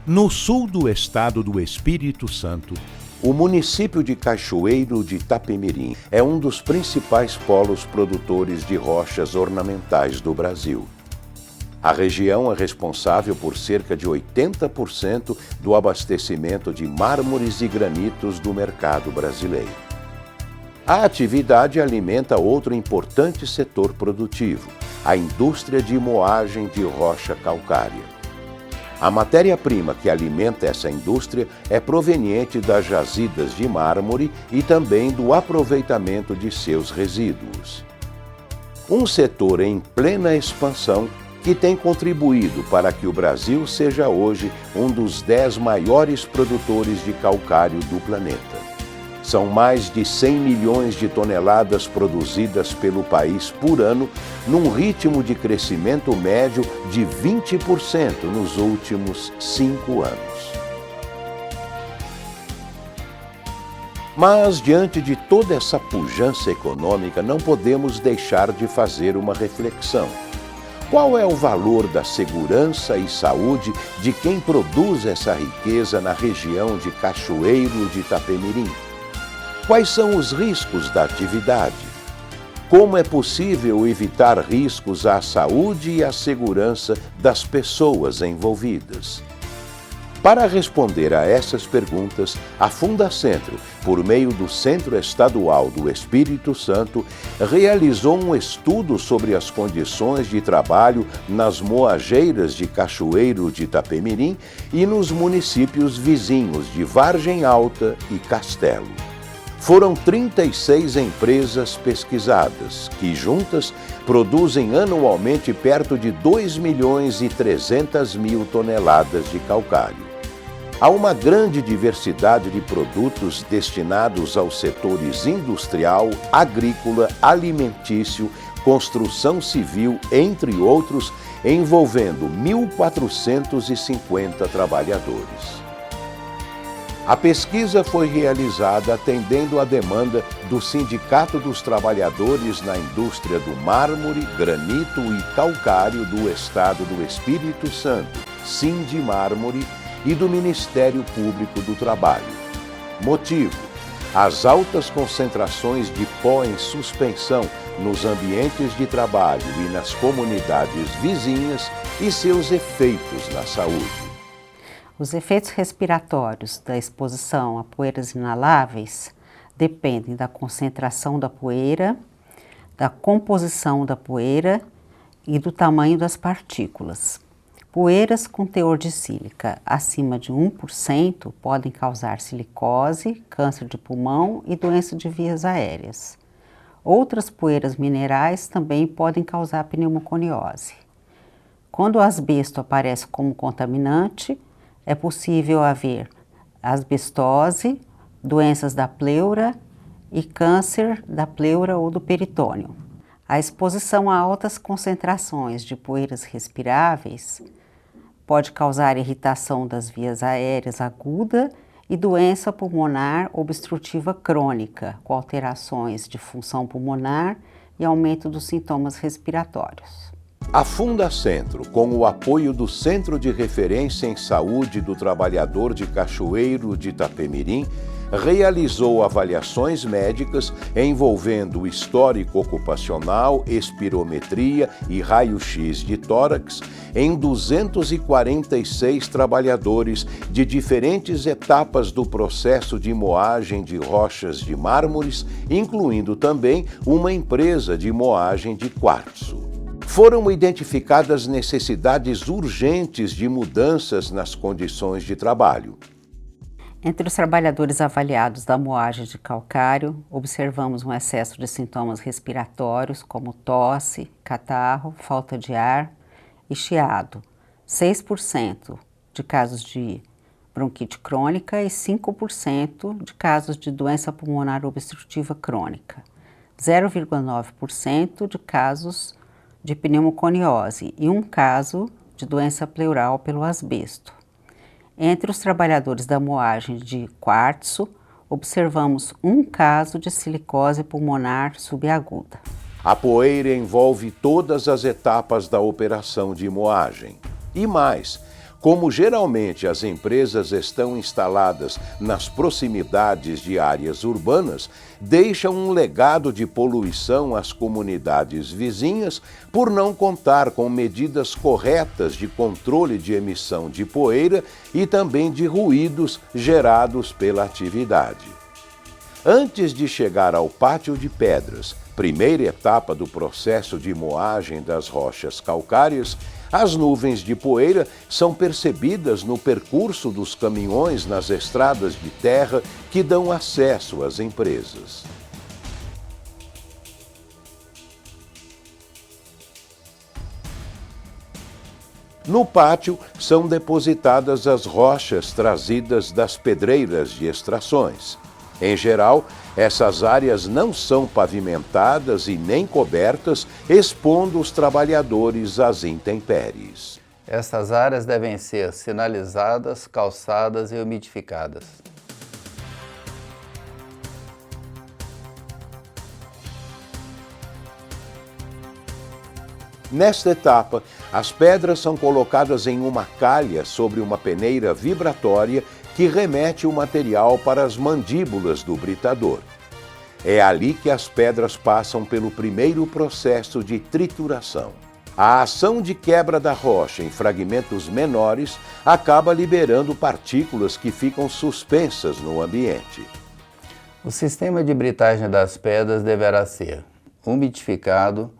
No sul do estado do Espírito Santo, o município de Cachoeiro de Itapemirim é um dos principais polos produtores de rochas ornamentais do Brasil. A região é responsável por cerca de 80% do abastecimento de mármores e granitos do mercado brasileiro. A atividade alimenta outro importante setor produtivo, a indústria de moagem de rocha calcária. A matéria-prima que alimenta essa indústria é proveniente das jazidas de mármore e também do aproveitamento de seus resíduos. Um setor em plena expansão que tem contribuído para que o Brasil seja hoje um dos 10 maiores produtores de calcário do planeta. São mais de 100 milhões de toneladas produzidas pelo país por ano, num ritmo de crescimento médio de 20% nos últimos 5 anos. Mas, diante de toda essa pujança econômica, não podemos deixar de fazer uma reflexão. Qual é o valor da segurança e saúde de quem produz essa riqueza na região de Cachoeiro de Itapemirim? Quais são os riscos da atividade? Como é possível evitar riscos à saúde e à segurança das pessoas envolvidas? Para responder a essas perguntas, a Fundacentro, por meio do Centro Estadual do Espírito Santo, realizou um estudo sobre as condições de trabalho nas moageiras de Cachoeiro de Itapemirim e nos municípios vizinhos de Vargem Alta e Castelo. Foram 36 empresas pesquisadas, que juntas produzem anualmente perto de 2.300.000 toneladas de calcário. Há uma grande diversidade de produtos destinados aos setores industrial, agrícola, alimentício, construção civil, entre outros, envolvendo 1.450 trabalhadores. A pesquisa foi realizada atendendo à demanda do Sindicato dos Trabalhadores na Indústria do Mármore, Granito e Calcário do Estado do Espírito Santo, Sindimármore, e do Ministério Público do Trabalho. Motivo: as altas concentrações de pó em suspensão nos ambientes de trabalho e nas comunidades vizinhas e seus efeitos na saúde. Os efeitos respiratórios da exposição a poeiras inaláveis dependem da concentração da poeira, da composição da poeira e do tamanho das partículas. Poeiras com teor de sílica acima de 1% podem causar silicose, câncer de pulmão e doença de vias aéreas. Outras poeiras minerais também podem causar pneumoconiose. Quando o asbesto aparece como contaminante, é possível haver asbestose, doenças da pleura e câncer da pleura ou do peritônio. A exposição a altas concentrações de poeiras respiráveis pode causar irritação das vias aéreas aguda e doença pulmonar obstrutiva crônica, com alterações de função pulmonar e aumento dos sintomas respiratórios. A Fundacentro, com o apoio do Centro de Referência em Saúde do Trabalhador de Cachoeiro de Itapemirim, realizou avaliações médicas envolvendo histórico ocupacional, espirometria e raio-x de tórax em 246 trabalhadores de diferentes etapas do processo de moagem de rochas de mármores, incluindo também uma empresa de moagem de quartzo. Foram identificadas necessidades urgentes de mudanças nas condições de trabalho. Entre os trabalhadores avaliados da moagem de calcário, observamos um excesso de sintomas respiratórios como tosse, catarro, falta de ar e chiado. 6% de casos de bronquite crônica e 5% de casos de doença pulmonar obstrutiva crônica, 0,9% de casos de pneumoconiose e 1 caso de doença pleural pelo asbesto. Entre os trabalhadores da moagem de quartzo, observamos 1 caso de silicose pulmonar subaguda. A poeira envolve todas as etapas da operação de moagem. E mais, como geralmente as empresas estão instaladas nas proximidades de áreas urbanas, deixam um legado de poluição às comunidades vizinhas por não contar com medidas corretas de controle de emissão de poeira e também de ruídos gerados pela atividade. Antes de chegar ao pátio de pedras, primeira etapa do processo de moagem das rochas calcárias, as nuvens de poeira são percebidas no percurso dos caminhões nas estradas de terra que dão acesso às empresas. No pátio são depositadas as rochas trazidas das pedreiras de extrações. Em geral, essas áreas não são pavimentadas e nem cobertas, expondo os trabalhadores às intempéries. Essas áreas devem ser sinalizadas, calçadas e umidificadas. Nesta etapa, as pedras são colocadas em uma calha sobre uma peneira vibratória que remete o material para as mandíbulas do britador. É ali que as pedras passam pelo primeiro processo de trituração. A ação de quebra da rocha em fragmentos menores acaba liberando partículas que ficam suspensas no ambiente. O sistema de britagem das pedras deverá ser umidificado,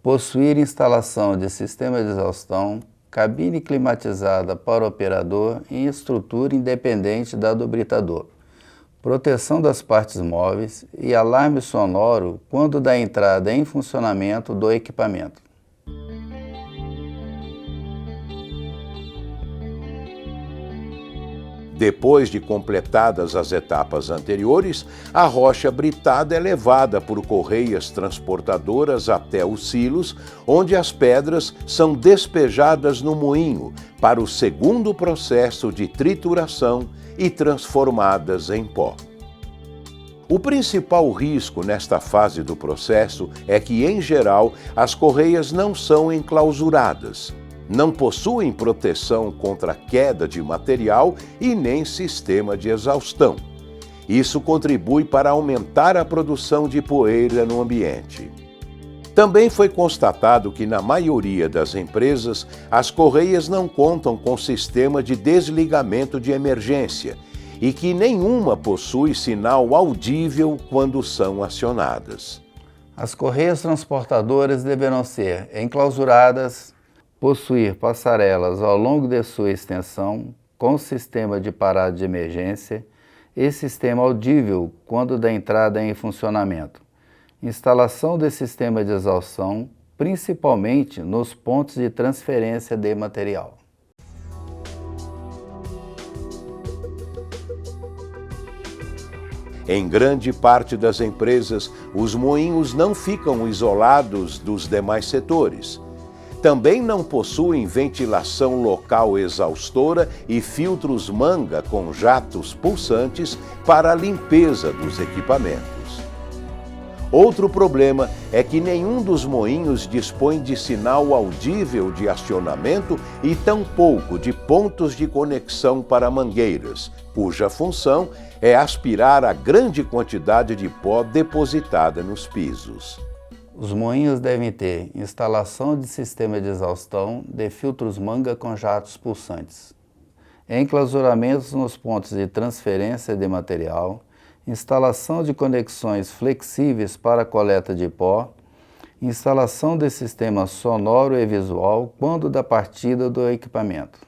possuir instalação de sistema de exaustão, cabine climatizada para o operador e estrutura independente da do britador, proteção das partes móveis e alarme sonoro quando da entrada em funcionamento do equipamento. Depois de completadas as etapas anteriores, a rocha britada é levada por correias transportadoras até os silos, onde as pedras são despejadas no moinho para o segundo processo de trituração e transformadas em pó. O principal risco nesta fase do processo é que, em geral, as correias não são enclausuradas. Não possuem proteção contra queda de material e nem sistema de exaustão. Isso contribui para aumentar a produção de poeira no ambiente. Também foi constatado que, na maioria das empresas, as correias não contam com sistema de desligamento de emergência e que nenhuma possui sinal audível quando são acionadas. As correias transportadoras deverão ser enclausuradas, possuir passarelas ao longo de sua extensão, com sistema de parada de emergência e sistema audível quando da entrada em funcionamento. Instalação de sistema de exaustão, principalmente nos pontos de transferência de material. Em grande parte das empresas, os moinhos não ficam isolados dos demais setores. Também não possuem ventilação local exaustora e filtros manga com jatos pulsantes para a limpeza dos equipamentos. Outro problema é que nenhum dos moinhos dispõe de sinal audível de acionamento e tampouco de pontos de conexão para mangueiras, cuja função é aspirar a grande quantidade de pó depositada nos pisos. Os moinhos devem ter instalação de sistema de exaustão de filtros manga com jatos pulsantes, enclausuramentos nos pontos de transferência de material, instalação de conexões flexíveis para a coleta de pó, instalação de sistema sonoro e visual quando da partida do equipamento.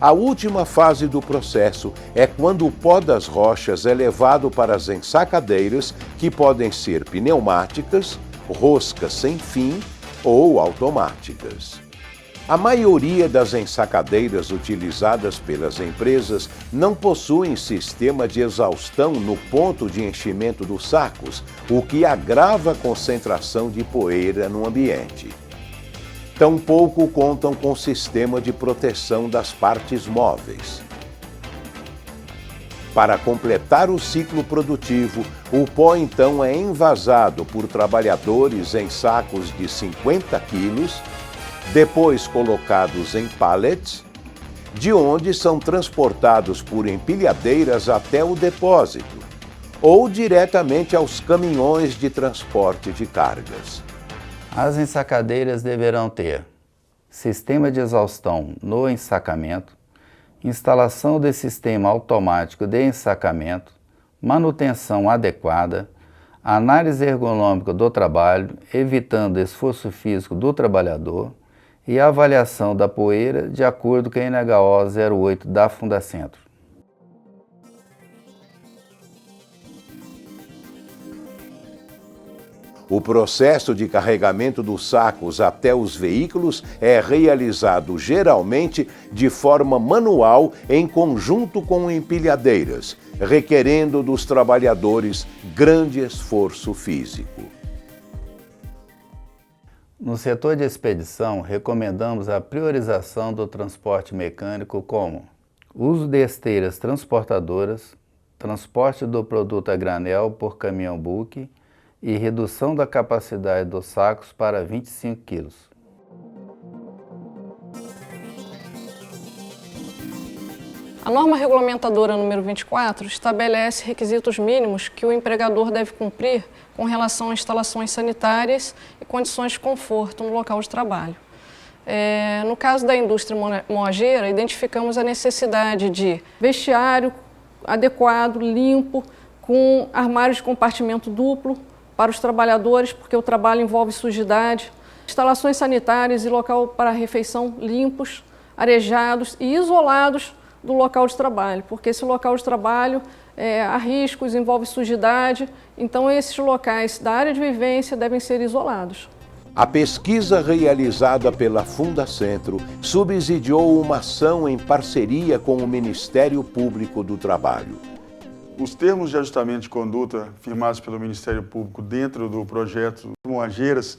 A última fase do processo é quando o pó das rochas é levado para as ensacadeiras, que podem ser pneumáticas, roscas sem fim ou automáticas. A maioria das ensacadeiras utilizadas pelas empresas não possuem sistema de exaustão no ponto de enchimento dos sacos, o que agrava a concentração de poeira no ambiente. Tampouco contam com sistema de proteção das partes móveis. Para completar o ciclo produtivo, o pó então é envasado por trabalhadores em sacos de 50 quilos, depois colocados em pallets, de onde são transportados por empilhadeiras até o depósito, ou diretamente aos caminhões de transporte de cargas. As ensacadeiras deverão ter sistema de exaustão no ensacamento, instalação de sistema automático de ensacamento, manutenção adequada, análise ergonômica do trabalho, evitando esforço físico do trabalhador, e avaliação da poeira de acordo com a NHO 08 da Fundacentro. O processo de carregamento dos sacos até os veículos é realizado geralmente de forma manual em conjunto com empilhadeiras, requerendo dos trabalhadores grande esforço físico. No setor de expedição, recomendamos a priorização do transporte mecânico como uso de esteiras transportadoras, transporte do produto a granel por caminhão bulk e redução da capacidade dos sacos para 25 kg. A norma regulamentadora número 24 estabelece requisitos mínimos que o empregador deve cumprir com relação a instalações sanitárias e condições de conforto no local de trabalho. No caso da indústria moageira, identificamos a necessidade de vestiário adequado, limpo, com armários de compartimento duplo para os trabalhadores, porque o trabalho envolve sujidade, instalações sanitárias e local para refeição limpos, arejados e isolados do local de trabalho, porque esse local de trabalho há riscos, envolve sujidade, então esses locais da área de vivência devem ser isolados. A pesquisa realizada pela Fundacentro subsidiou uma ação em parceria com o Ministério Público do Trabalho. Os termos de ajustamento de conduta firmados pelo Ministério Público dentro do projeto Moageiras,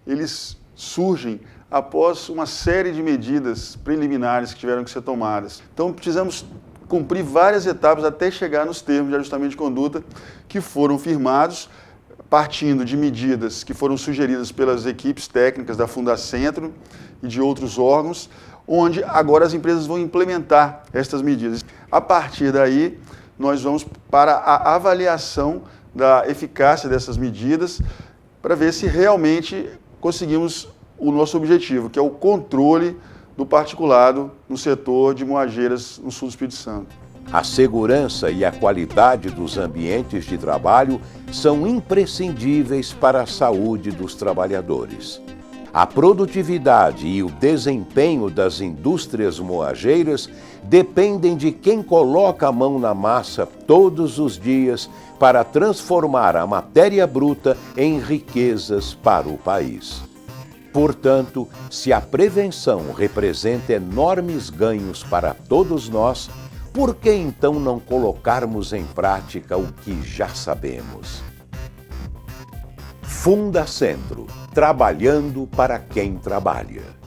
eles surgem após uma série de medidas preliminares que tiveram que ser tomadas. Então, precisamos cumprir várias etapas até chegar nos termos de ajustamento de conduta que foram firmados, partindo de medidas que foram sugeridas pelas equipes técnicas da Fundacentro e de outros órgãos, onde agora as empresas vão implementar estas medidas. A partir daí, nós vamos para a avaliação da eficácia dessas medidas para ver se realmente conseguimos o nosso objetivo, que é o controle do particulado no setor de moageiras no sul do Espírito Santo. A segurança e a qualidade dos ambientes de trabalho são imprescindíveis para a saúde dos trabalhadores. A produtividade e o desempenho das indústrias moageiras dependem de quem coloca a mão na massa todos os dias para transformar a matéria bruta em riquezas para o país. Portanto, se a prevenção representa enormes ganhos para todos nós, por que então não colocarmos em prática o que já sabemos? Fundacentro, trabalhando para quem trabalha.